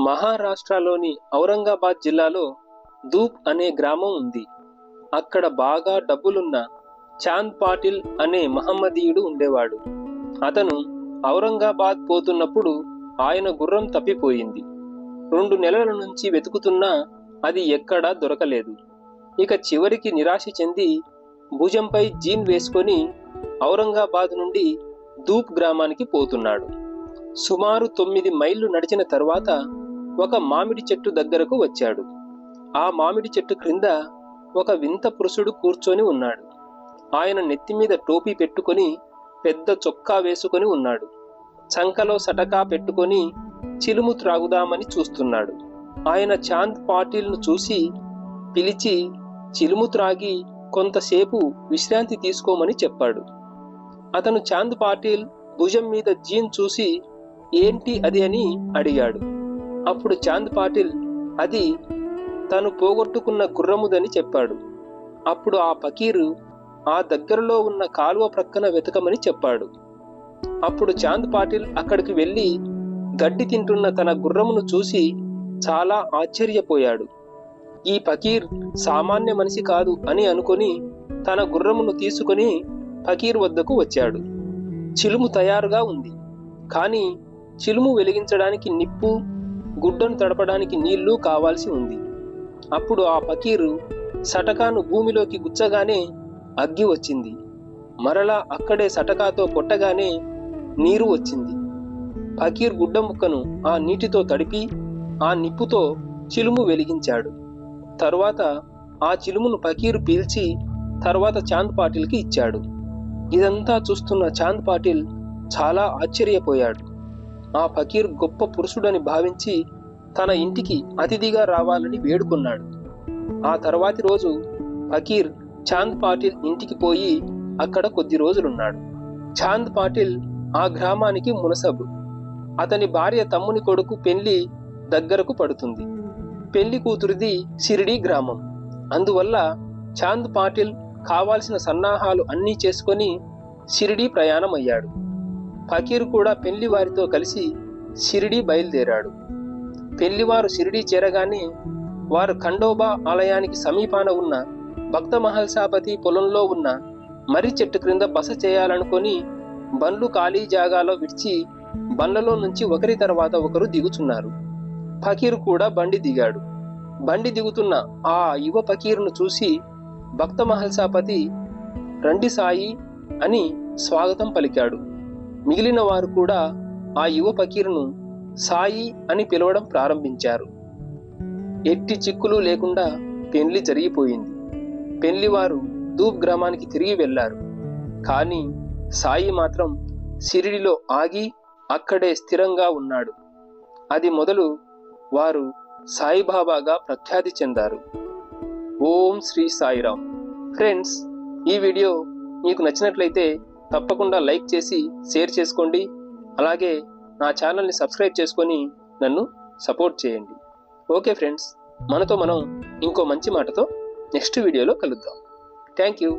మహారాష్ట్రలోని ఔరంగాబాద్ జిల్లాలో దూప్ అనే గ్రామం ఉంది. అక్కడ బాగా డబ్బులున్న చాంద్ పాటిల్ అనే మహమ్మదీయుడు ఉండేవాడు. అతను ఔరంగాబాద్ పోతున్నప్పుడు ఆయన గుర్రం తప్పిపోయింది. 2 నెలల నుంచి వెతుకుతున్నా అది ఎక్కడా దొరకలేదు. ఇక చివరికి నిరాశ చెంది భుజంపై జీన్ వేసుకొని ఔరంగాబాద్ నుండి దూప్ గ్రామానికి పోతున్నాడు. సుమారు 9 మైళ్ళు నడిచిన తర్వాత ఒక మామిడి చెట్టు దగ్గరకు వచ్చాడు. ఆ మామిడి చెట్టు క్రింద ఒక వింత పురుషుడు కూర్చొని ఉన్నాడు. ఆయన నెత్తిమీద టోపీ పెట్టుకొని పెద్ద చొక్కా వేసుకొని ఉన్నాడు. చంకలో సటకా పెట్టుకొని చిలుము త్రాగుదామని చూస్తున్నాడు. ఆయన చాంద్ పాటిల్ను చూసి పిలిచి చిలుము త్రాగి కొంతసేపు విశ్రాంతి తీసుకోమని చెప్పాడు. అతను చాంద్ పాటిల్ భుజం మీద జీన్ చూసి ఏంటి అది అని అడిగాడు. అప్పుడు చాంద్ పాటిల్ అది తను పోగొట్టుకున్న గుర్రముదని చెప్పాడు. అప్పుడు ఆ ఫకీరు ఆ దగ్గరలో ఉన్న కాలువ ప్రక్కన వెతకమని చెప్పాడు. అప్పుడు చాంద్ పాటిల్ అక్కడికి వెళ్ళి గడ్డి తింటున్న తన గుర్రమును చూసి చాలా ఆశ్చర్యపోయాడు. ఈ ఫకీర్ సామాన్య మనిషి కాదు అని అనుకొని తన గుర్రమును తీసుకొని ఫకీర్ వద్దకు వచ్చాడు. చిలుము తయారుగా ఉంది, కానీ చిలుము వెలిగించడానికి నిప్పు, గుడ్డను తడపడానికి నీళ్లు కావాల్సి ఉంది. అప్పుడు ఆ ఫకీరు సటకాను భూమిలోకి గుచ్చగానే అగ్గి వచ్చింది. మరలా అక్కడే సటకాతో కొట్టగానే నీరు వచ్చింది. ఫకీర్ గుడ్డ ముక్కను ఆ నీటితో తడిపి ఆ నిప్పుతో చిలుము వెలిగించాడు. తరువాత ఆ చిలుమును ఫకీరు పీల్చి తర్వాత చాంద్ పాటిల్కి ఇచ్చాడు. ఇదంతా చూస్తున్న చాంద్ పాటిల్ చాలా ఆశ్చర్యపోయాడు. ఆ ఫకీర్ గొప్ప పురుషుడని భావించి తన ఇంటికి అతిథిగా రావాలని వేడుకున్నాడు. ఆ తర్వాతి రోజు ఫకీర్ చాంద్ పాటిల్ ఇంటికి పోయి అక్కడ కొద్ది రోజులున్నాడు. చాంద్ పాటిల్ ఆ గ్రామానికి మునసబు. అతని భార్య తమ్ముని కొడుకు పెళ్లి దగ్గరకు పడుతుంది. పెళ్లి కూతురిది షిరిడీ గ్రామం. అందువల్ల చాంద్ పాటిల్ కావాల్సిన సన్నాహాలు అన్నీ చేసుకొని షిరిడీ ప్రయాణం అయ్యాడు. ఫకీర్ కూడా పెళ్లి వారితో కలిసి షిరిడీ బయలుదేరాడు. పెళ్లివారు షిరిడీ చేరగానే వారు ఖండోబా ఆలయానికి సమీపాన ఉన్న భక్త మహల్సాపతి పొలంలో ఉన్న మర్రి చెట్టు క్రింద బస చేయాలనుకొని బండ్లు ఖాళీ జాగాలో విడిచి బండ్లలో నుంచి ఒకరి తర్వాత ఒకరు దిగుచున్నారు. ఫకీర్ కూడా బండి దిగాడు. బండి దిగుతున్న ఆ యువ ఫకీర్ను చూసి భక్త మహల్సాపతి రండి సాయి అని స్వాగతం పలికాడు. మిగిలిన వారు కూడా ఆ యువ ఫకీర్ను సాయి అని పిలవడం ప్రారంభించారు. ఎట్టి చిక్కులు లేకుండా పెళ్లి జరిగిపోయింది. పెళ్లివారు దూప్ గ్రామానికి తిరిగి వెళ్లారు. కానీ సాయి మాత్రం షిరిడిలో ఆగి అక్కడే స్థిరంగా ఉన్నాడు. అది మొదలు వారు సాయిబాబాగా ప్రఖ్యాతి చెందారు. ఓం శ్రీ సాయిరామ్. ఫ్రెండ్స్, ఈ వీడియో మీకు నచ్చినట్లయితే తప్పకుండా లైక్ చేసి షేర్ చేసుకోండి. అలాగే నా ఛానల్ని సబ్స్క్రైబ్ చేసుకొని నన్ను సపోర్ట్ చేయండి. ఓకే ఫ్రెండ్స్, మనం ఇంకో మంచి మాటతో నెక్స్ట్ వీడియోలో కలుద్దాం. Thank you.